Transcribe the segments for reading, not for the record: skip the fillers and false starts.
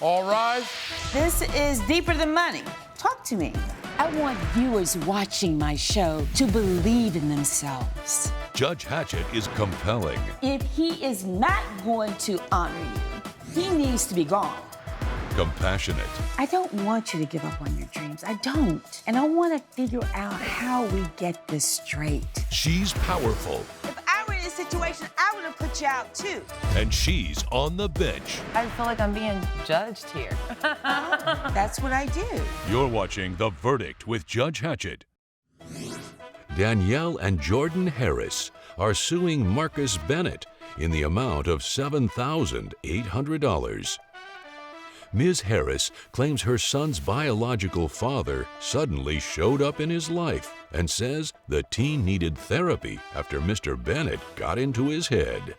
All rise. This is Deeper Than Money. Talk to me. I want viewers watching my show to believe in themselves. Judge Hatchett is compelling. If he is not going to honor you, he needs to be gone. Compassionate. I don't want you to give up on your dreams. I don't. And I want to figure out how we get this straight. She's powerful. If I were in this situation, I would have put you out too. And she's on the bench. I feel like I'm being judged here. That's what I do. You're watching The Verdict with Judge Hatchett. Danielle and Jordan Harris are suing Marcus Bennett in the amount of $7,800. Ms. Harris claims her son's biological father suddenly showed up in his life and says the teen needed therapy after Mr. Bennett got into his head.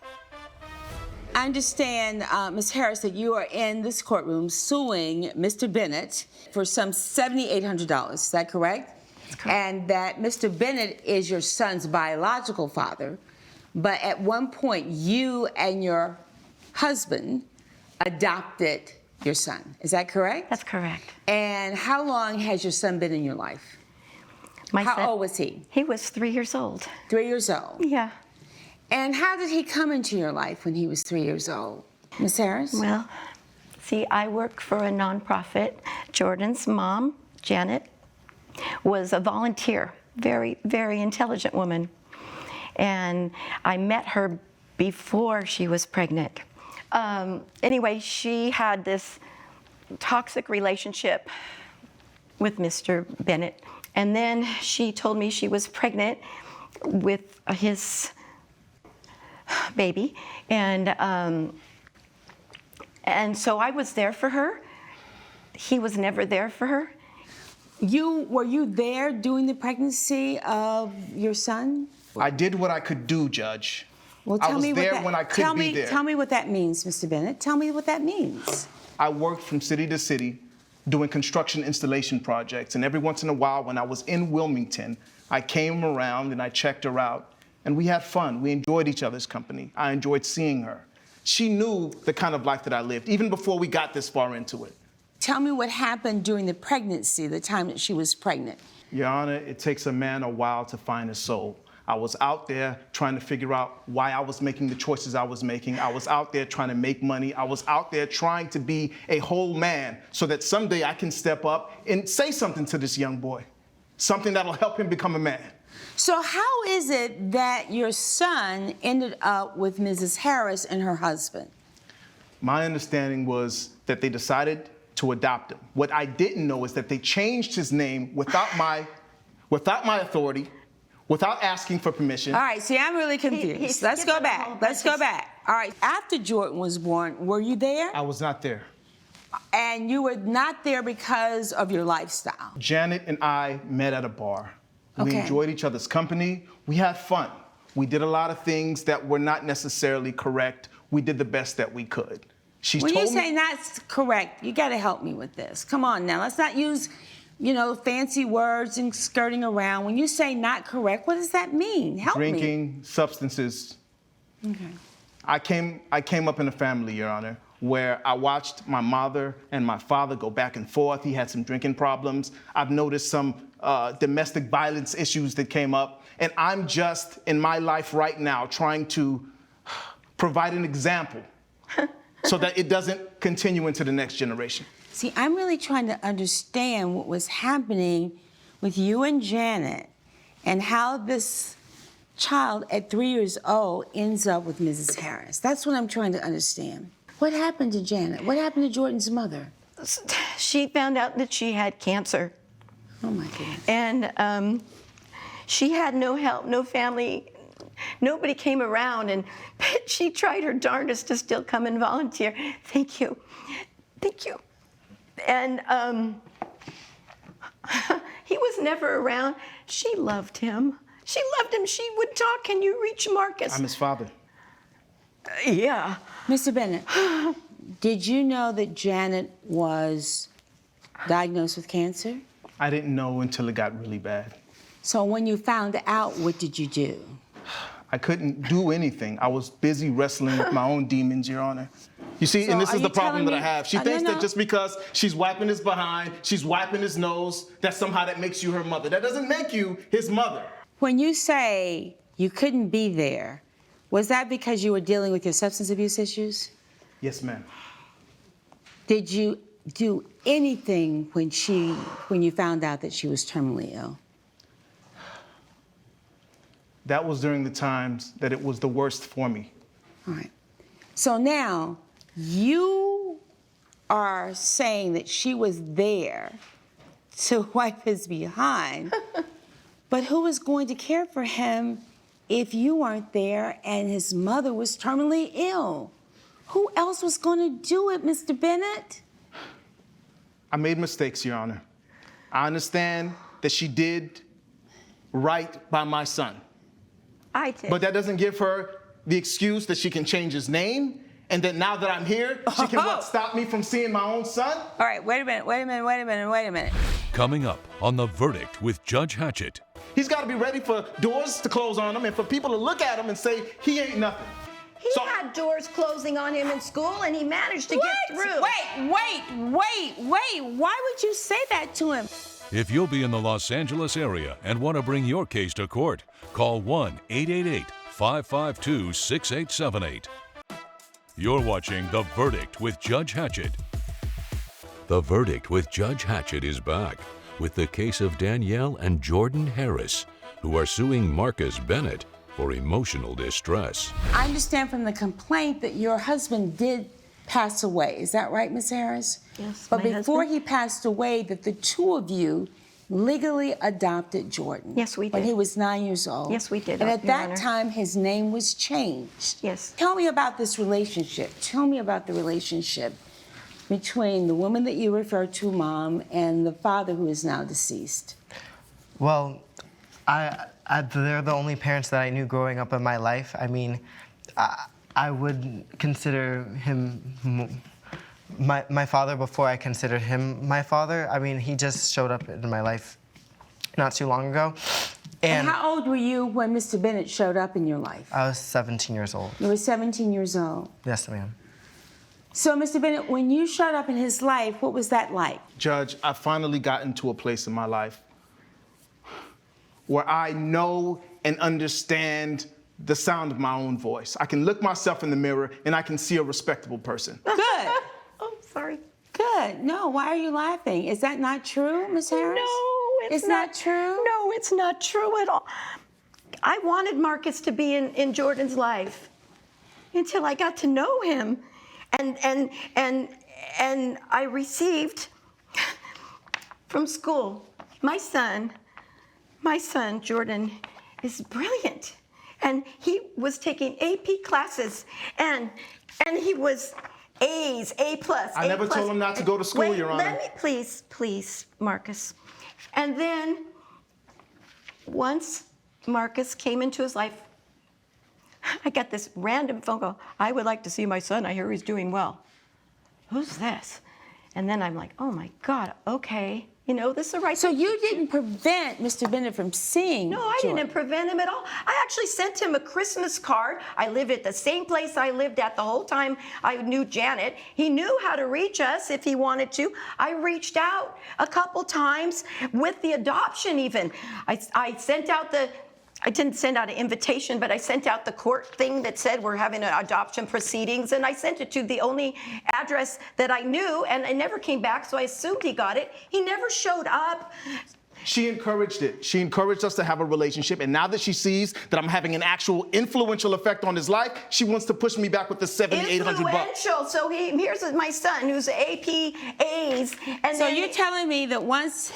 I understand, Ms. Harris, that you are in this courtroom suing Mr. Bennett for some $7,800. Is that correct? That's correct. And that Mr. Bennett is your son's biological father, but at one point you and your husband adopted your son. Is that correct? That's correct. And how long has your son been in your life? How old was he? He was 3 years old. 3 years old. Yeah. And how did he come into your life when he was 3 years old? Ms. Harris? Well, see, I work for a nonprofit. Jordan's mom, Janet, was a volunteer, very, very intelligent woman. And I met her before she was pregnant. Anyway, she had this toxic relationship with Mr. Bennett. And then she told me she was pregnant with his baby. And so I was there for her. He was never there for her. Were you there during the pregnancy of your son? I did what I could do, Judge. Well, I was there when I couldn't be there. Tell me what that means, Mr. Bennett. Tell me what that means. I worked from city to city doing construction installation projects, and every once in a while when I was in Wilmington, I came around and I checked her out, and we had fun. We enjoyed each other's company. I enjoyed seeing her. She knew the kind of life that I lived, even before we got this far into it. Tell me what happened during the pregnancy, the time that she was pregnant. Your Honor, it takes a man a while to find his soul. I was out there trying to figure out why I was making the choices I was making. I was out there trying to make money. I was out there trying to be a whole man so that someday I can step up and say something to this young boy, something that'll help him become a man. So how is it that your son ended up with Mrs. Harris and her husband? My understanding was that they decided to adopt him. What I didn't know is that they changed his name without my authority, without asking for permission. All right, see, I'm really confused. Let's go back. Let's go back. All right, after Jordan was born, were you there? I was not there. And you were not there because of your lifestyle? Janet and I met at a bar. We Okay. enjoyed each other's company. We had fun. We did a lot of things that were not necessarily correct. We did the best that we could. When you say not correct, you got to help me with this. Come on now, let's not use, fancy words and skirting around. When you say not correct, what does that mean? Help me. Drinking, substances. Okay. I came up in a family, Your Honor, where I watched my mother and my father go back and forth. He had some drinking problems. I've noticed some domestic violence issues that came up. And I'm just, in my life right now, trying to provide an example so that it doesn't continue into the next generation. See, I'm really trying to understand what was happening with you and Janet and how this child at 3 years old ends up with Mrs. Harris. That's what I'm trying to understand. What happened to Janet? What happened to Jordan's mother? She found out that she had cancer. Oh, my goodness. And she had no help, no family. Nobody came around, and she tried her darndest to still come and volunteer. Thank you. Thank you. And he was never around. She loved him. She loved him. She would talk. Can you reach Marcus? I'm his father. Yeah. Mr. Bennett, did you know that Janet was diagnosed with cancer? I didn't know until it got really bad. So when you found out, what did you do? I couldn't do anything. I was busy wrestling with my own demons, Your Honor. You see, So and this are is the you problem that telling I me- have. She No, thinks no. that just because she's wiping his behind, she's wiping his nose, that somehow that makes you her mother. That doesn't make you his mother. When you say you couldn't be there, was that because you were dealing with your substance abuse issues? Yes, ma'am. Did you do anything when you found out that she was terminally ill? That was during the times that it was the worst for me. All right. So now you are saying that she was there to wipe his behind, but who was going to care for him if you weren't there and his mother was terminally ill? Who else was going to do it, Mr. Bennett? I made mistakes, Your Honor. I understand that she did right by my son. I did. But that doesn't give her the excuse that she can change his name and that now that I'm here, she can what, stop me from seeing my own son? All right, wait a minute. Coming up on The Verdict with Judge Hatchett. He's got to be ready for doors to close on him and for people to look at him and say, he ain't nothing. He had doors closing on him in school, and he managed to get through. Wait. Why would you say that to him? If you'll be in the Los Angeles area and want to bring your case to court, call 1-888-552-6878. You're watching The Verdict with Judge Hatchett. The Verdict with Judge Hatchett is back with the case of Danielle and Jordan Harris, who are suing Marcus Bennett for emotional distress. I understand from the complaint that your husband did pass away. Is that right, Ms. Harris? Yes, But my before husband. he passed away, that the two of you legally adopted Jordan. Yes, we When did. he was 9 years old. Yes, we did, And at Your that Honor. time, his name was changed. Yes. Tell me about this relationship. Tell me about the relationship between the woman that you refer to, Mom, and the father who is now deceased. Well, they're the only parents that I knew growing up in my life. I mean, I would consider him my father before I considered him my father. I mean, he just showed up in my life not too long ago. And how old were you when Mr. Bennett showed up in your life? I was 17 years old. You were 17 years old. Yes, ma'am. So, Mr. Bennett, when you showed up in his life, what was that like? Judge, I finally got into a place in my life where I know and understand the sound of my own voice. I can look myself in the mirror and I can see a respectable person. Good. Oh, sorry. Good. No, why are you laughing? Is that not true, Ms. Harris? No, it's not true? No, it's not true at all. I wanted Marcus to be in Jordan's life until I got to know him. And I received from school, my son, Jordan, is brilliant. And he was taking AP classes, and he was A's, A+. I never told him not to go to school, Wait, Your Honor. Let me, please, Marcus. And then, once Marcus came into his life, I got this random phone call. I would like to see my son. I hear he's doing well. Who's this? And then I'm like, oh my God, okay. You know, this is the right So thing you to do. didn't prevent Mr. Bennett from seeing No, I Jordan. didn't prevent him at all. I actually sent him a Christmas card. I lived at the same place I lived at the whole time I knew Janet. He knew how to reach us if he wanted to. I reached out a couple times with the adoption even. I sent out I didn't send out an invitation, but I sent out the court thing that said we're having an adoption proceedings, and I sent it to the only address that I knew, and it never came back, so I assumed he got it. He never showed up. She encouraged it. She encouraged us to have a relationship, and now that she sees that I'm having an actual influential effect on his life, she wants to push me back with the $700-800. Influential. So here's my son who's AP A's, and So then you're telling me that once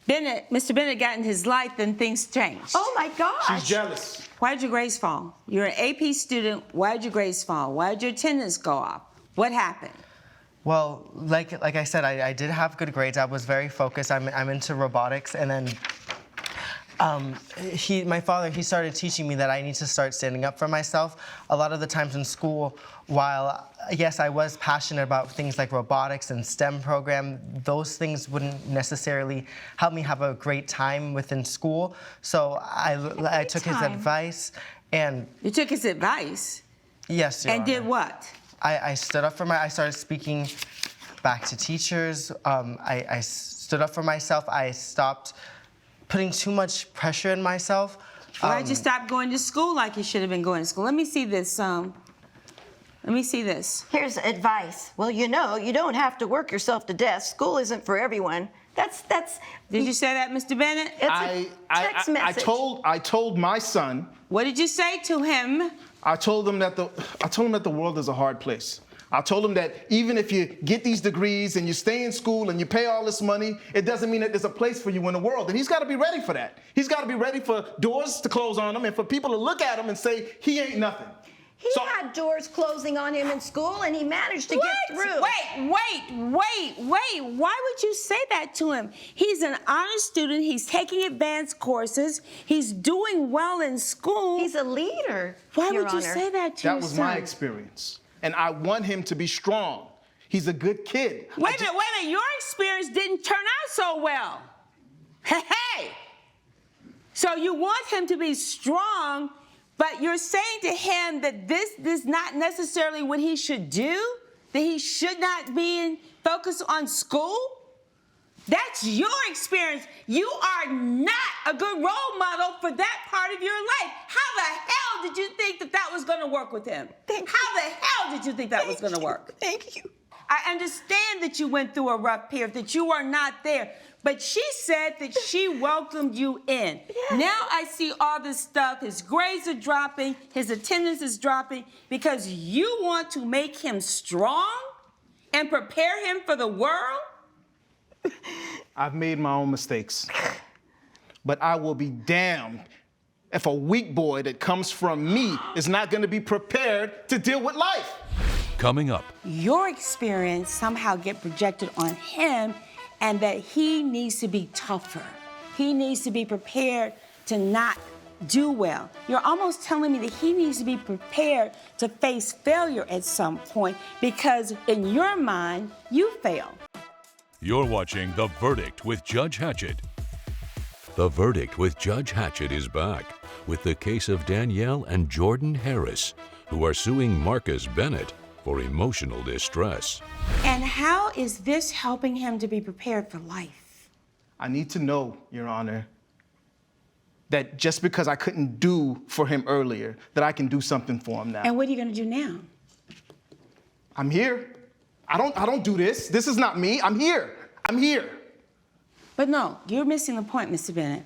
Mr. Bennett got in his life, then things changed. oh my gosh. She's jealous. Why'd your grades fall? You're an AP student. Why'd your grades fall? Why'd your attendance go up? What happened? Well, like I said, I did have good grades. I was very focused. I'm into robotics, and then my father, he started teaching me that I need to start standing up for myself. A lot of the times in school, while yes, I was passionate about things like robotics and STEM program, those things wouldn't necessarily help me have a great time within school. So I took his time. advice, and You took his advice yes, Your and Honor. did what? I stood up for I started speaking back to teachers. I stood up for myself. I stopped putting too much pressure in myself. Why'd you stop going to school like you should have been going to school? Let me see this. Let me see this. Here's advice. Well, you know, you don't have to work yourself to death. School isn't for everyone. That's. Did you say that, Mr. Bennett? It's a text message. I told my son. What did you say to him? I told him that the world is a hard place. I told him that even if you get these degrees and you stay in school and you pay all this money, it doesn't mean that there's a place for you in the world. And he's got to be ready for that. He's got to be ready for doors to close on him and for people to look at him and say, he ain't nothing. He had doors closing on him in school, and he managed to get through. Wait. Why would you say that to him? He's an honor student. He's taking advanced courses. He's doing well in school. He's a leader. Why Your would you Honor. say that to your son? That was my experience. And I want him to be strong. He's a good kid. Wait a minute. Your experience didn't turn out so well. Hey. So you want him to be strong, but you're saying to him that this is not necessarily what he should do? That he should not be focused on school? That's your experience. You are not a good role model for that part of your life. How the hell did you think that was going to work with him? How the hell did you think that was going to work? Thank you. I understand that you went through a rough period, that you are not there. But she said that she welcomed you in. Yes. Now I see all this stuff. His grades are dropping. His attendance is dropping because you want to make him strong and prepare him for the world? I've made my own mistakes. But I will be damned if a weak boy that comes from me is not going to be prepared to deal with life. Coming up. Your experience somehow get projected on him, and that he needs to be tougher. He needs to be prepared to not do well. You're almost telling me that he needs to be prepared to face failure at some point because in your mind, you fail. You're watching The Verdict with Judge Hatchett. The Verdict with Judge Hatchett is back with the case of Danielle and Jordan Harris, who are suing Marcus Bennett for emotional distress. And how is this helping him to be prepared for life? I need to know, Your Honor, that just because I couldn't do for him earlier, that I can do something for him now. And what are you going to do now? I'm here. I don't do this. This is not me. I'm here. I'm here. But no, you're missing the point, Mr. Bennett.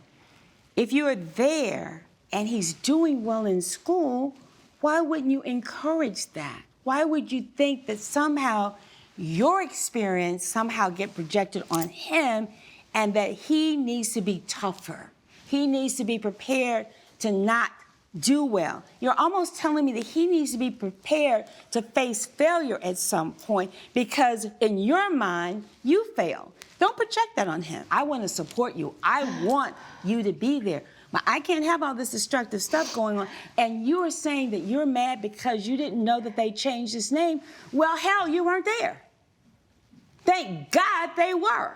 If you're there and he's doing well in school, why wouldn't you encourage that? Why would you think that somehow your experience somehow get projected on him and that he needs to be tougher? He needs to be prepared to not do well. You're almost telling me that he needs to be prepared to face failure at some point because in your mind, you failed. Don't project that on him. I want to support you. I want you to be there. But I can't have all this destructive stuff going on. And you are saying that you're mad because you didn't know that they changed his name. Well, hell, you weren't there. Thank God they were.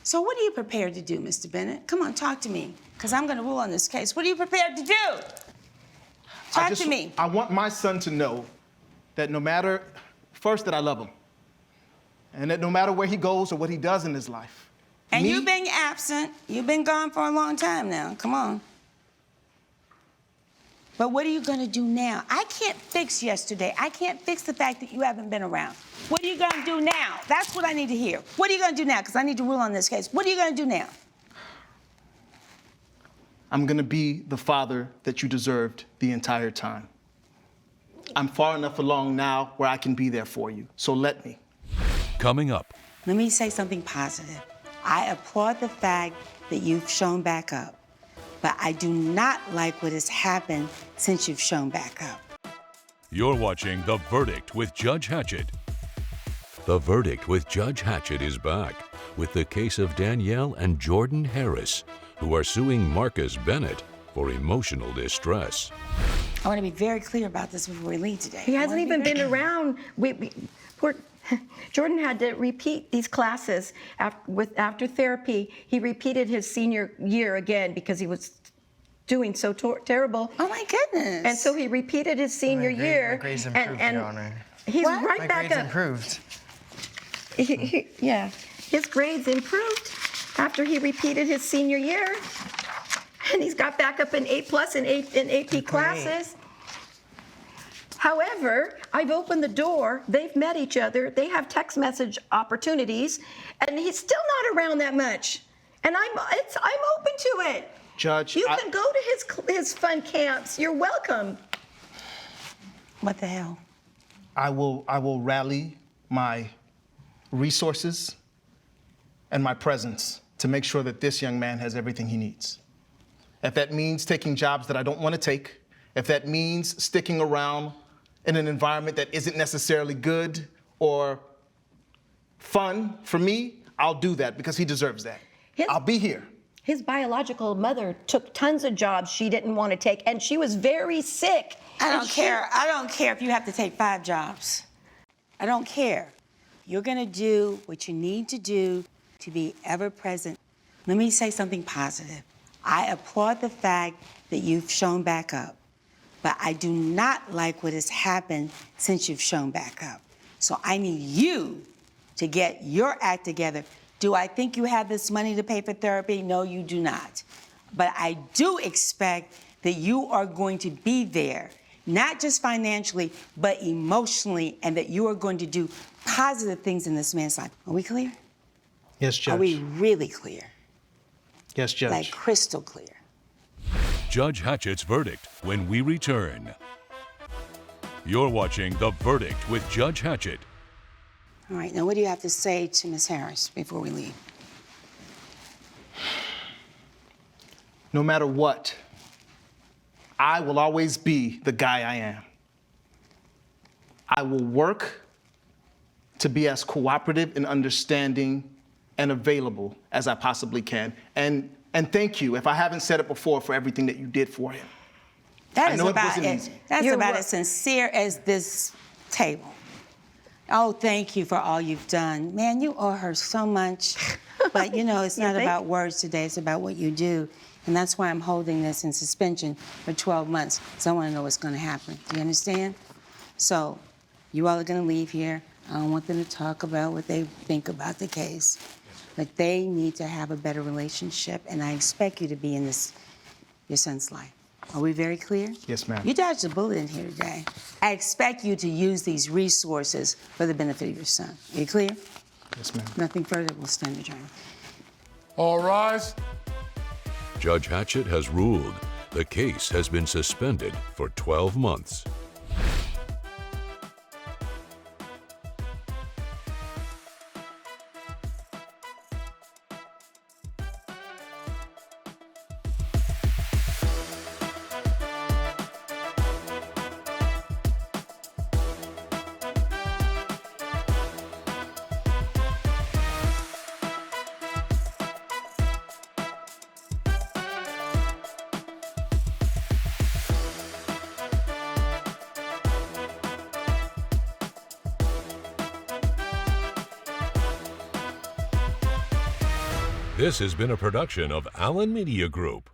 So what are you prepared to do, Mr. Bennett? Come on, talk to me, because I'm going to rule on this case. What are you prepared to do? Talk to me. I want my son to know that no matter, first, that I love him. And that no matter where he goes or what he does in his life. And you've been absent. You've been gone for a long time now. Come on. But what are you going to do now? I can't fix yesterday. I can't fix the fact that you haven't been around. What are you going to do now? That's what I need to hear. What are you going to do now? Because I need to rule on this case. What are you going to do now? I'm going to be the father that you deserved the entire time. I'm far enough along now where I can be there for you. So let me. Coming up. Let me say something positive. I applaud the fact that you've shown back up, but I do not like what has happened since you've shown back up. You're watching The Verdict with Judge Hatchett. The Verdict with Judge Hatchett is back with the case of Danielle and Jordan Harris, who are suing Marcus Bennett for emotional distress. I want to be very clear about this before we leave today. He hasn't even been around. Jordan had to repeat these classes after therapy. He repeated his senior year again because he was doing so terrible. Oh my goodness. And so he repeated his senior year. My grades improved, Your Honor. He's What? right My back grades up. improved. Yeah, his grades improved after he repeated his senior year, and he's got back up in A+ in AP classes. However, I've opened the door. They've met each other. They have text message opportunities, and he's still not around that much. And I'm open to it. Judge, You can go to his fun camps. You're welcome. What the hell? I will rally my resources and my presence to make sure that this young man has everything he needs. If that means taking jobs that I don't want to take, if that means sticking around in an environment that isn't necessarily good or fun for me, I'll do that because he deserves that. I'll be here. His biological mother took tons of jobs she didn't want to take, and she was very sick. I And don't care. I don't care if you have to take 5 jobs. I don't care. You're gonna do what you need to do to be ever present. Let me say something positive. I applaud the fact that you've shown back up, but I do not like what has happened since you've shown back up. So I need you to get your act together. Do I think you have this money to pay for therapy? No, you do not. But I do expect that you are going to be there, not just financially, but emotionally, and that you are going to do positive things in this man's life. Are we clear? Yes, Judge. Are we really clear? Yes, Judge. Like crystal clear. Judge Hatchett's verdict when we return. You're watching The Verdict with Judge Hatchett. All right, now what do you have to say to Ms. Harris before we leave? No matter what, I will always be the guy I am. I will work to be as cooperative and understanding and available as I possibly can. And thank you, if I haven't said it before, for everything that you did for him. That I is know it about wasn't it. easy. That's You're about wel- as sincere as this table. Oh, thank you for all you've done. Man, you owe her so much. But you know, it's not think? about words today, it's about what you do. And that's why I'm holding this in suspension for 12 months, because I want to know what's going to happen. Do you understand? So, you all are going to leave here. I don't want them to talk about what they think about the case. But they need to have a better relationship, and I expect you to be in your son's life. Are we very clear? Yes, ma'am. You dodged a bullet in here today. I expect you to use these resources for the benefit of your son. Are you clear? Yes, ma'am. Nothing further will stand adjourned. All rise. Judge Hatchett has ruled the case has been suspended for 12 months. This has been a production of Allen Media Group.